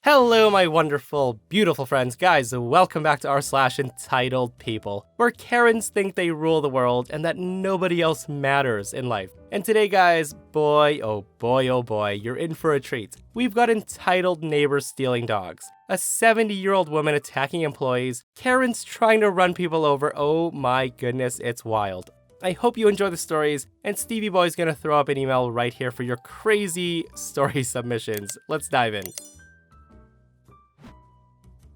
Hello, my wonderful, beautiful friends. Guys, welcome back to r/EntitledPeople, where Karens think they rule the world and that nobody else matters in life. And today, guys, boy, oh boy, you're in for a treat. We've got entitled neighbors stealing dogs, a 70-year-old woman attacking employees, Karens trying to run people over. Oh my goodness, it's wild. I hope you enjoy the stories, and Stevie Boy's gonna throw up an email right here for your crazy story submissions. Let's dive in.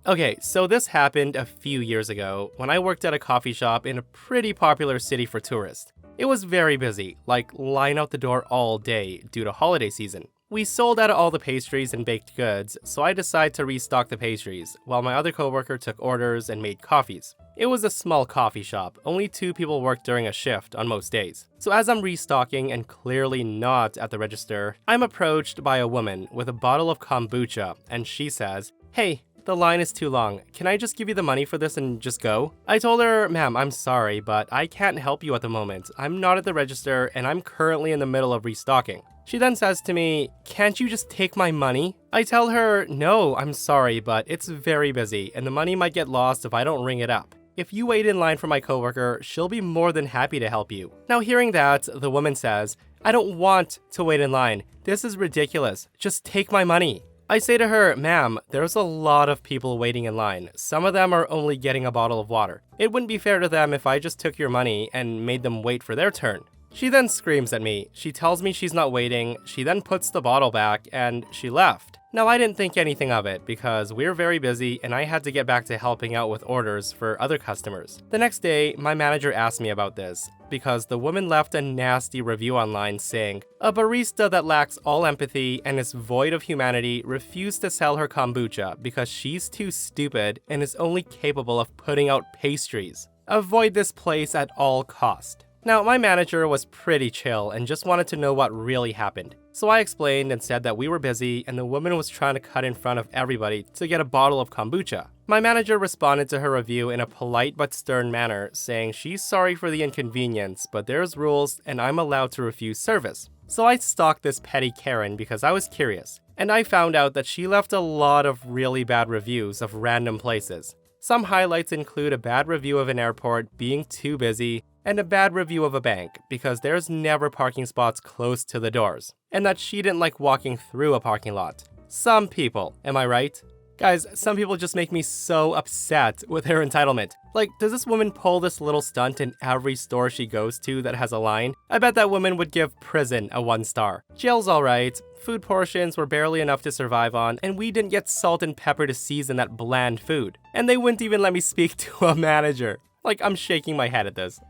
Okay, so this happened a few years ago when I worked at a coffee shop in a pretty popular city for tourists. It was very busy, like line out the door all day due to holiday season. We sold out of all the pastries and baked goods, so I decided to restock the pastries, while my other coworker took orders and made coffees. It was a small coffee shop, only 2 people worked during a shift on most days. So as I'm restocking and clearly not at the register, I'm approached by a woman with a bottle of kombucha, and she says, "Hey, the line is too long. Can I just give you the money for this and just go?" I told her, "Ma'am, I'm sorry, but I can't help you at the moment. I'm not at the register and I'm currently in the middle of restocking." She then says to me, "Can't you just take my money?" I tell her, "No, I'm sorry, but it's very busy and the money might get lost if I don't ring it up. If you wait in line for my coworker, she'll be more than happy to help you." Now hearing that, the woman says, "I don't want to wait in line. This is ridiculous. Just take my money." I say to her, "Ma'am, there's a lot of people waiting in line. Some of them are only getting a bottle of water. It wouldn't be fair to them if I just took your money and made them wait for their turn." She then screams at me. She tells me she's not waiting. She then puts the bottle back and she left. Now, I didn't think anything of it because we're very busy and I had to get back to helping out with orders for other customers. The next day, my manager asked me about this because the woman left a nasty review online saying, "A barista that lacks all empathy and is void of humanity refused to sell her kombucha because she's too stupid and is only capable of putting out pastries. Avoid this place at all cost." Now, my manager was pretty chill and just wanted to know what really happened. So I explained and said that we were busy and the woman was trying to cut in front of everybody to get a bottle of kombucha. My manager responded to her review in a polite but stern manner, saying she's sorry for the inconvenience, but there's rules and I'm allowed to refuse service. So I stalked this petty Karen because I was curious, and I found out that she left a lot of really bad reviews of random places. Some highlights include a bad review of an airport being too busy, and a bad review of a bank because there's never parking spots close to the doors, and that she didn't like walking through a parking lot. Some people, am I right? Guys, some people just make me so upset with her entitlement. Like, does this woman pull this little stunt in every store she goes to that has a line? I bet that woman would give prison a 1 star. Jail's alright, food portions were barely enough to survive on, and we didn't get salt and pepper to season that bland food. And they wouldn't even let me speak to a manager. Like, I'm shaking my head at this.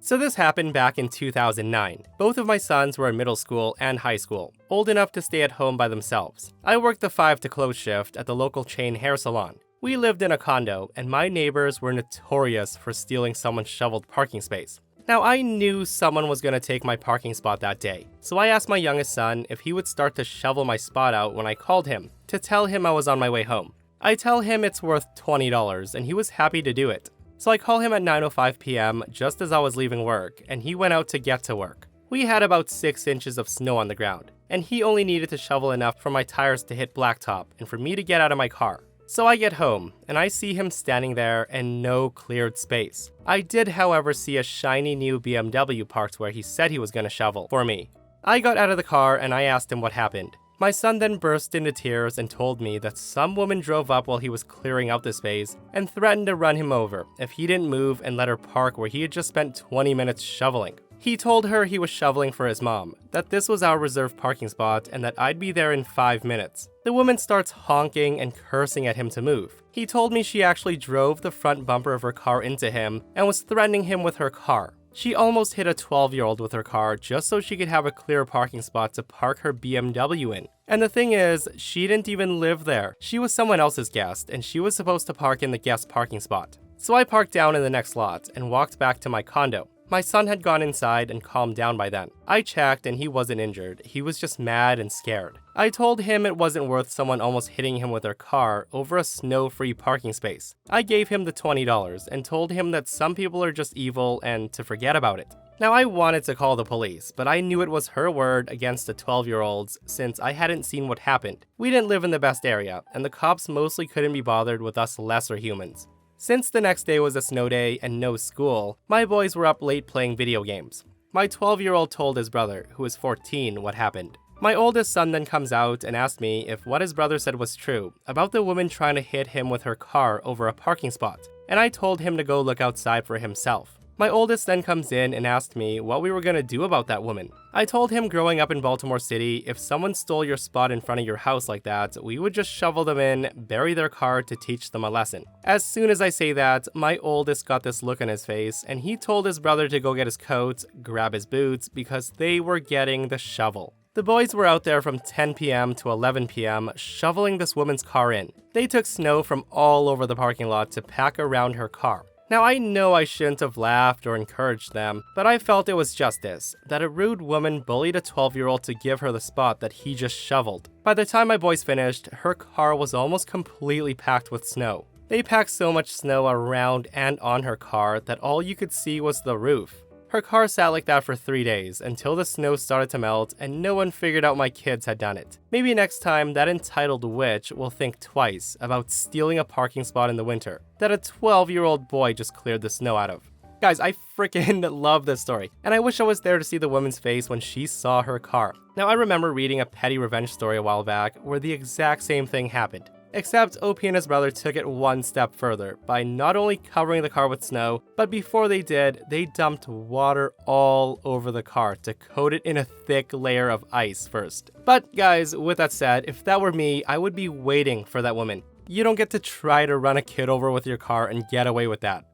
So this happened back in 2009. Both of my sons were in middle school and high school, old enough to stay at home by themselves. I worked the 5 to close shift at the local chain hair salon. We lived in a condo, and my neighbors were notorious for stealing someone's shoveled parking space. Now, I knew someone was going to take my parking spot that day, so I asked my youngest son if he would start to shovel my spot out when I called him, to tell him I was on my way home. I tell him it's worth $20, and he was happy to do it. So I call him at 9:05 p.m. just as I was leaving work, and he went out to get to work. We had about 6 inches of snow on the ground, and he only needed to shovel enough for my tires to hit blacktop and for me to get out of my car. So I get home, and I see him standing there and no cleared space. I did, however, see a shiny new BMW parked where he said he was going to shovel for me. I got out of the car and I asked him what happened. My son then burst into tears and told me that some woman drove up while he was clearing out the space and threatened to run him over if he didn't move and let her park where he had just spent 20 minutes shoveling. He told her he was shoveling for his mom, that this was our reserved parking spot and that I'd be there in 5 minutes. The woman starts honking and cursing at him to move. He told me she actually drove the front bumper of her car into him and was threatening him with her car. She almost hit a 12-year-old with her car just so she could have a clear parking spot to park her BMW in. And the thing is, she didn't even live there. She was someone else's guest, and she was supposed to park in the guest parking spot. So I parked down in the next lot and walked back to my condo. My son had gone inside and calmed down by then. I checked and he wasn't injured. He was just mad and scared. I told him it wasn't worth someone almost hitting him with their car over a snow-free parking space. I gave him the $20 and told him that some people are just evil and to forget about it. Now, I wanted to call the police, but I knew it was her word against the 12-year-old's since I hadn't seen what happened. We didn't live in the best area, and the cops mostly couldn't be bothered with us lesser humans. Since the next day was a snow day and no school, my boys were up late playing video games. My 12-year-old told his brother, who is 14, what happened. My oldest son then comes out and asked me if what his brother said was true about the woman trying to hit him with her car over a parking spot, and I told him to go look outside for himself. My oldest then comes in and asked me what we were going to do about that woman. I told him growing up in Baltimore City, if someone stole your spot in front of your house like that, we would just shovel them in, bury their car to teach them a lesson. As soon as I say that, my oldest got this look on his face and he told his brother to go get his coat, grab his boots, because they were getting the shovel. The boys were out there from 10 p.m. to 11 p.m. shoveling this woman's car in. They took snow from all over the parking lot to pack around her car. Now, I know I shouldn't have laughed or encouraged them, but I felt it was justice that a rude woman bullied a 12-year-old to give her the spot that he just shoveled. By the time my boys finished, her car was almost completely packed with snow. They packed so much snow around and on her car that all you could see was the roof. Her car sat like that for 3 days until the snow started to melt and no one figured out my kids had done it. Maybe next time that entitled witch will think twice about stealing a parking spot in the winter that a 12-year-old boy just cleared the snow out of. Guys, I freaking love this story, and I wish I was there to see the woman's face when she saw her car. Now, I remember reading a petty revenge story a while back where the exact same thing happened. Except OP and his brother took it one step further by not only covering the car with snow, but before they did, they dumped water all over the car to coat it in a thick layer of ice first. But guys, with that said, if that were me, I would be waiting for that woman. You don't get to try to run a kid over with your car and get away with that.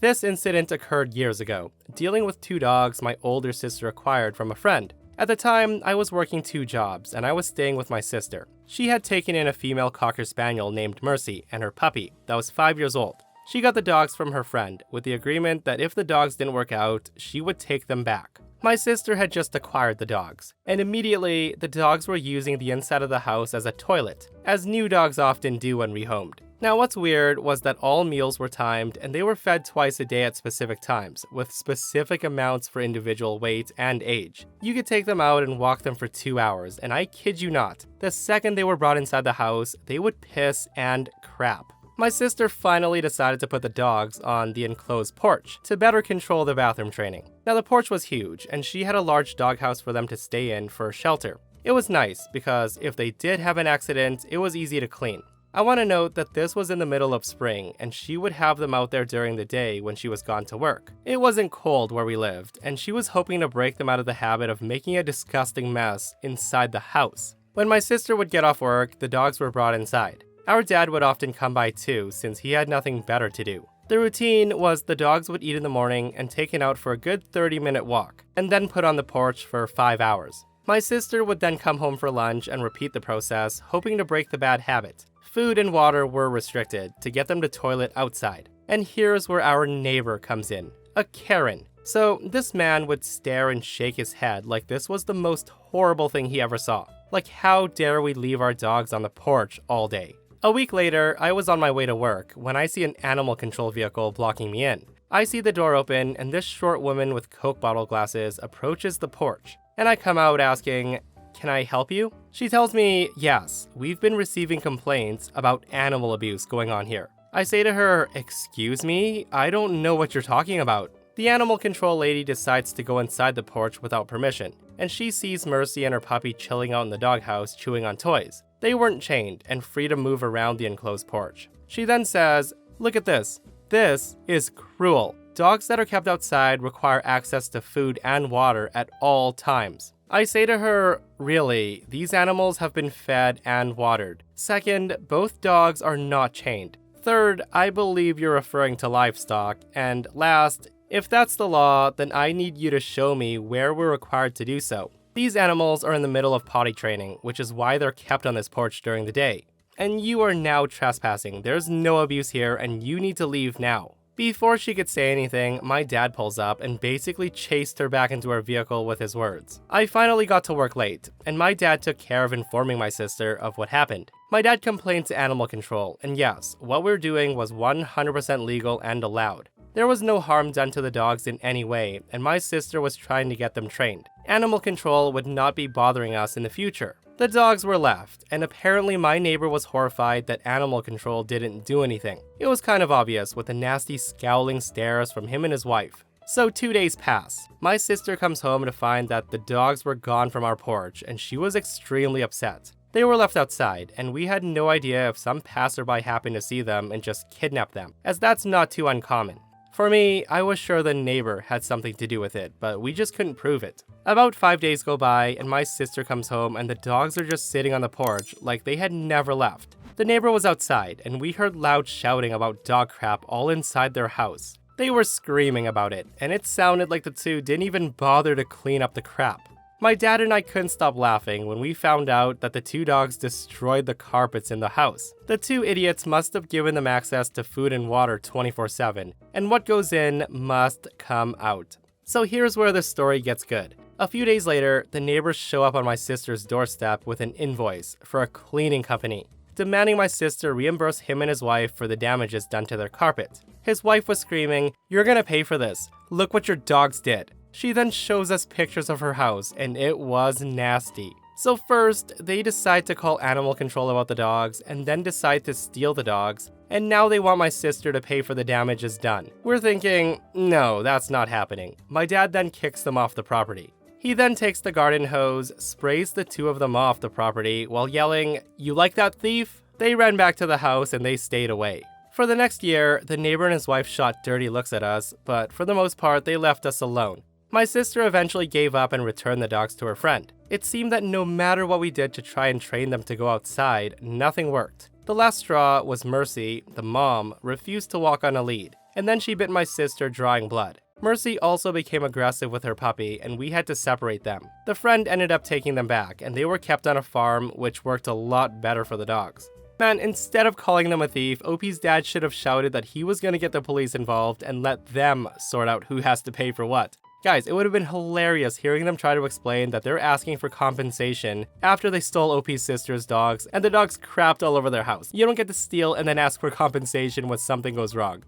This incident occurred years ago, dealing with 2 dogs my older sister acquired from a friend. At the time, I was working 2 jobs, and I was staying with my sister. She had taken in a female Cocker Spaniel named Mercy and her puppy that was 5 years old. She got the dogs from her friend, with the agreement that if the dogs didn't work out, she would take them back. My sister had just acquired the dogs, and immediately, the dogs were using the inside of the house as a toilet, as new dogs often do when rehomed. Now, what's weird was that all meals were timed and they were fed twice a day at specific times, with specific amounts for individual weight and age. You could take them out and walk them for 2 hours, and I kid you not, the second they were brought inside the house, they would piss and crap. My sister finally decided to put the dogs on the enclosed porch to better control the bathroom training. Now, the porch was huge, and she had a large doghouse for them to stay in for shelter. It was nice because if they did have an accident, it was easy to clean. I want to note that this was in the middle of spring, and she would have them out there during the day when she was gone to work. It wasn't cold where we lived, and she was hoping to break them out of the habit of making a disgusting mess inside the house. When my sister would get off work, the dogs were brought inside. Our dad would often come by too, since he had nothing better to do. The routine was the dogs would eat in the morning and taken out for a good 30-minute walk, and then put on the porch for 5 hours. My sister would then come home for lunch and repeat the process, hoping to break the bad habit. Food and water were restricted to get them to toilet outside. And here's where our neighbor comes in, a Karen. So this man would stare and shake his head like this was the most horrible thing he ever saw. Like, how dare we leave our dogs on the porch all day? A week later, I was on my way to work when I see an animal control vehicle blocking me in. I see the door open and this short woman with Coke bottle glasses approaches the porch. And I come out asking, "Can I help you?" She tells me, yes, we've been receiving complaints about animal abuse going on here. I say to her, "Excuse me, I don't know what you're talking about." The animal control lady decides to go inside the porch without permission, and she sees Mercy and her puppy chilling out in the doghouse chewing on toys. They weren't chained and free to move around the enclosed porch. She then says, "Look at this. This is cruel. Dogs that are kept outside require access to food and water at all times." I say to her, "Really, these animals have been fed and watered. Second, both dogs are not chained. Third, I believe you're referring to livestock. And last, if that's the law, then I need you to show me where we're required to do so. These animals are in the middle of potty training, which is why they're kept on this porch during the day. And you are now trespassing. There's no abuse here, and you need to leave now." Before she could say anything, my dad pulls up and basically chased her back into her vehicle with his words. I finally got to work late, and my dad took care of informing my sister of what happened. My dad complained to animal control, and yes, what we're doing was 100% legal and allowed. There was no harm done to the dogs in any way, and my sister was trying to get them trained. Animal control would not be bothering us in the future. The dogs were left, and apparently my neighbor was horrified that animal control didn't do anything. It was kind of obvious with the nasty scowling stares from him and his wife. So 2 days pass. My sister comes home to find that the dogs were gone from our porch, and she was extremely upset. They were left outside, and we had no idea if some passerby happened to see them and just kidnapped them, as that's not too uncommon. For me, I was sure the neighbor had something to do with it, but we just couldn't prove it. About 5 days go by, and my sister comes home and the dogs are just sitting on the porch like they had never left. The neighbor was outside, and we heard loud shouting about dog crap all inside their house. They were screaming about it, and it sounded like the two didn't even bother to clean up the crap. My dad and I couldn't stop laughing when we found out that the two dogs destroyed the carpets in the house. The two idiots must have given them access to food and water 24/7, and what goes in must come out. So here's where the story gets good. A few days later, the neighbors show up on my sister's doorstep with an invoice for a cleaning company, demanding my sister reimburse him and his wife for the damages done to their carpet. His wife was screaming, "You're gonna pay for this. Look what your dogs did." She then shows us pictures of her house, and it was nasty. So first, they decide to call animal control about the dogs, and then decide to steal the dogs, and now they want my sister to pay for the damages done. We're thinking, no, that's not happening. My dad then kicks them off the property. He then takes the garden hose, sprays the two of them off the property while yelling, "You like that, thief?" They ran back to the house and they stayed away. For the next year, the neighbor and his wife shot dirty looks at us, but for the most part, they left us alone. My sister eventually gave up and returned the dogs to her friend. It seemed that no matter what we did to try and train them to go outside, nothing worked. The last straw was Mercy, the mom, refused to walk on a lead, and then she bit my sister, drawing blood. Mercy also became aggressive with her puppy, and we had to separate them. The friend ended up taking them back, and they were kept on a farm, which worked a lot better for the dogs. Man, instead of calling them a thief, OP's dad should have shouted that he was going to get the police involved and let them sort out who has to pay for what. Guys, it would have been hilarious hearing them try to explain that they're asking for compensation after they stole OP's sister's dogs and the dogs crapped all over their house. You don't get to steal and then ask for compensation when something goes wrong.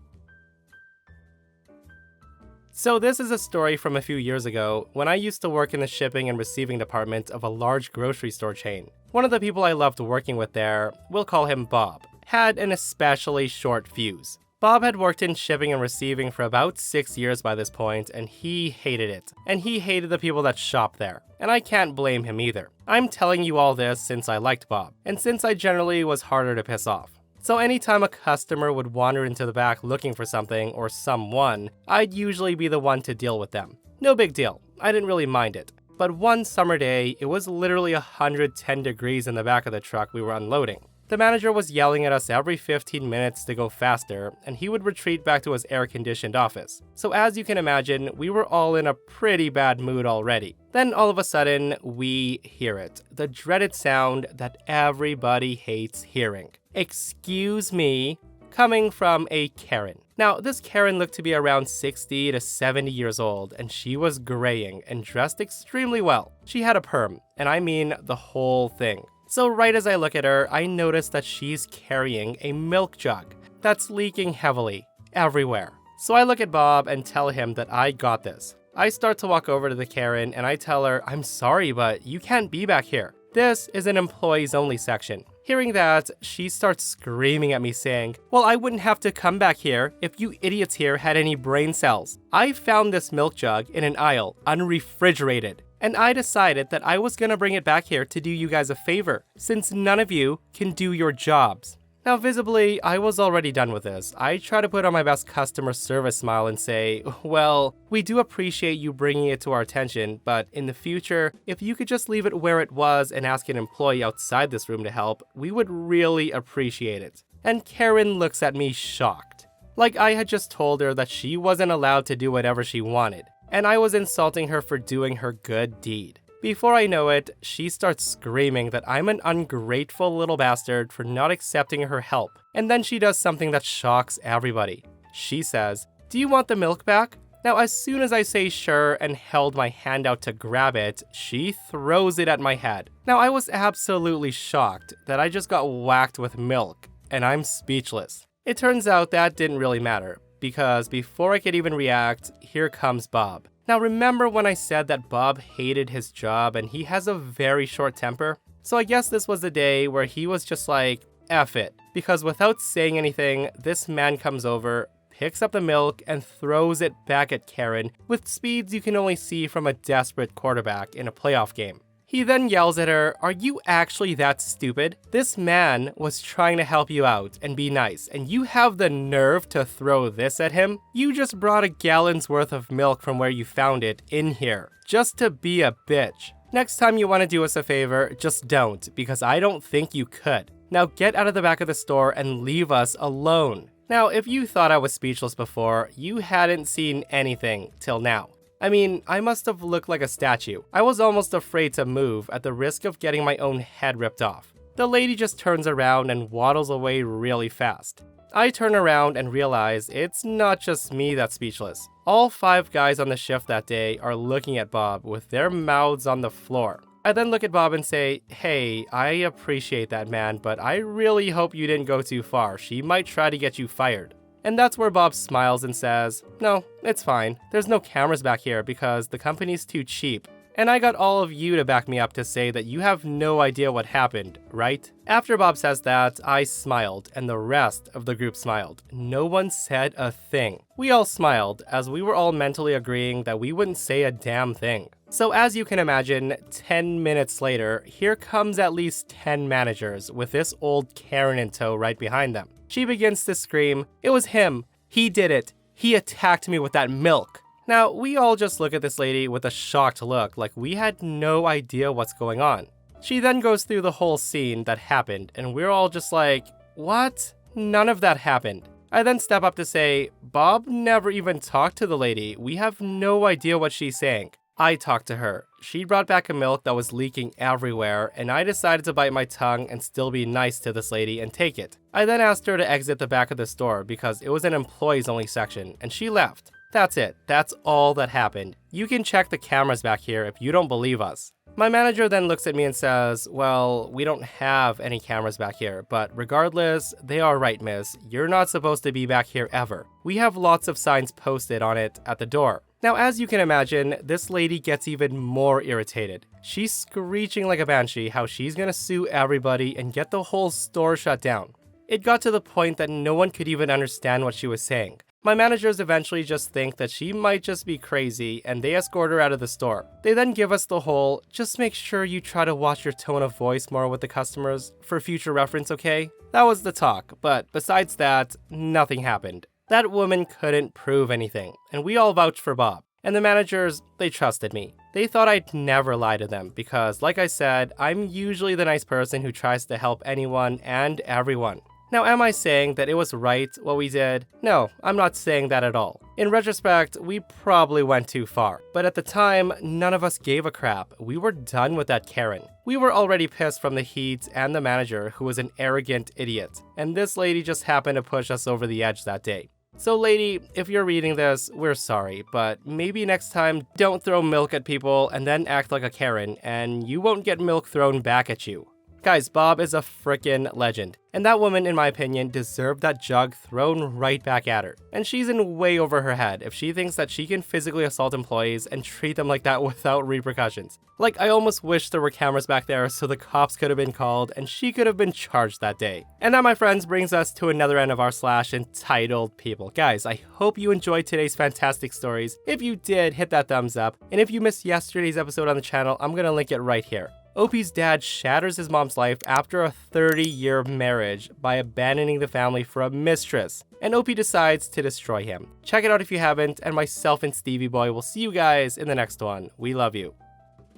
So this is a story from a few years ago when I used to work in the shipping and receiving department of a large grocery store chain. One of the people I loved working with there, we'll call him Bob, had an especially short fuse. Bob had worked in shipping and receiving for about 6 years by this point, and he hated it. And he hated the people that shop there. And I can't blame him either. I'm telling you all this since I liked Bob, and since I generally was harder to piss off. So anytime a customer would wander into the back looking for something or someone, I'd usually be the one to deal with them. No big deal, I didn't really mind it. But one summer day, it was literally 110 degrees in the back of the truck we were unloading. The manager was yelling at us every 15 minutes to go faster, and he would retreat back to his air-conditioned office. So as you can imagine, we were all in a pretty bad mood already. Then all of a sudden, we hear it. The dreaded sound that everybody hates hearing. "Excuse me," coming from a Karen. Now, this Karen looked to be around 60 to 70 years old, and she was graying and dressed extremely well. She had a perm, and I mean the whole thing. So right as I look at her, I notice that she's carrying a milk jug that's leaking heavily everywhere. So I look at Bob and tell him that I got this. I start to walk over to the Karen and I tell her, "I'm sorry, but you can't be back here. This is an employees only section." Hearing that, she starts screaming at me saying, "Well, I wouldn't have to come back here if you idiots here had any brain cells. I found this milk jug in an aisle, unrefrigerated. And I decided that I was gonna bring it back here to do you guys a favor, since none of you can do your jobs." Now visibly, I was already done with this. I try to put on my best customer service smile and say, "Well, we do appreciate you bringing it to our attention, but in the future, if you could just leave it where it was and ask an employee outside this room to help, we would really appreciate it." And Karen looks at me shocked. Like I had just told her that she wasn't allowed to do whatever she wanted, and I was insulting her for doing her good deed. Before I know it, she starts screaming that I'm an ungrateful little bastard for not accepting her help, and then she does something that shocks everybody. she says, "Do you want the milk back?" Now, as soon as I say sure and held my hand out to grab it, she throws it at my head. Now, I was absolutely shocked that I just got whacked with milk, and I'm speechless. It turns out that didn't really matter, because before I could even react, here comes Bob. Now, remember when I said that Bob hated his job and he has a very short temper? So I guess this was the day where he was just like, F it. Because without saying anything, this man comes over, picks up the milk, and throws it back at Karen with speeds you can only see from a desperate quarterback in a playoff game. He then yells at her, "Are you actually that stupid? This man was trying to help you out and be nice, and you have the nerve to throw this at him? You just brought a gallon's worth of milk from where you found it in here, just to be a bitch. Next time you want to do us a favor, just don't, because I don't think you could. Now get out of the back of the store and leave us alone." Now, if you thought I was speechless before, you hadn't seen anything till now. I mean, I must have looked like a statue. I was almost afraid to move at the risk of getting my own head ripped off. The lady just turns around and waddles away really fast. I turn around and realize it's not just me that's speechless. All 5 guys on the shift that day are looking at Bob with their mouths on the floor. I then look at Bob and say, "Hey, I appreciate that, man, but I really hope you didn't go too far. She might try to get you fired." And that's where Bob smiles and says, "No, it's fine. There's no cameras back here because the company's too cheap. And I got all of you to back me up to say that you have no idea what happened, right?" After Bob says that, I smiled, and the rest of the group smiled. No one said a thing. We all smiled, as we were all mentally agreeing that we wouldn't say a damn thing. So as you can imagine, 10 minutes later, here comes at least 10 managers with this old Karen in tow right behind them. She begins to scream, "It was him. He did it. He attacked me with that milk." Now, we all just look at this lady with a shocked look, like we had no idea what's going on. She then goes through the whole scene that happened, and we're all just like, what? None of that happened. I then step up to say, Bob never even talked to the lady. We have no idea what she's saying. I talked to her. She brought back a milk that was leaking everywhere, and I decided to bite my tongue and still be nice to this lady and take it. I then asked her to exit the back of the store because it was an employees only section, and she left. That's it. That's all that happened. You can check the cameras back here if you don't believe us. My manager then looks at me and says, "Well, we don't have any cameras back here, but regardless, they are right, miss. You're not supposed to be back here ever. We have lots of signs posted on it at the door." Now, as you can imagine, this lady gets even more irritated. She's screeching like a banshee how she's gonna sue everybody and get the whole store shut down. It got to the point that no one could even understand what she was saying. My managers eventually just think that she might just be crazy, and they escort her out of the store. They then give us the whole, "Just make sure you try to watch your tone of voice more with the customers for future reference, okay?" That was the talk, but besides that, nothing happened. That woman couldn't prove anything, and we all vouched for Bob. And the managers, they trusted me. They thought I'd never lie to them because, like I said, I'm usually the nice person who tries to help anyone and everyone. Now, am I saying that it was right what we did? No, I'm not saying that at all. In retrospect, we probably went too far. But at the time, none of us gave a crap. We were done with that Karen. We were already pissed from the heat and the manager, who was an arrogant idiot. And this lady just happened to push us over the edge that day. So lady, if you're reading this, we're sorry, but maybe next time don't throw milk at people and then act like a Karen, and you won't get milk thrown back at you. Guys, Bob is a frickin' legend, and that woman, in my opinion, deserved that jug thrown right back at her. And she's in way over her head if she thinks that she can physically assault employees and treat them like that without repercussions. Like, I almost wish there were cameras back there so the cops could have been called and she could have been charged that day. And that, my friends, brings us to another end of our slash entitled people. Guys, I hope you enjoyed today's fantastic stories. If you did, hit that thumbs up. And if you missed yesterday's episode on the channel, I'm gonna link it right here. Opie's dad shatters his mom's life after a 30-year marriage by abandoning the family for a mistress, and Opie decides to destroy him. Check it out if you haven't, and myself and Stevie Boy will see you guys in the next one. We love you.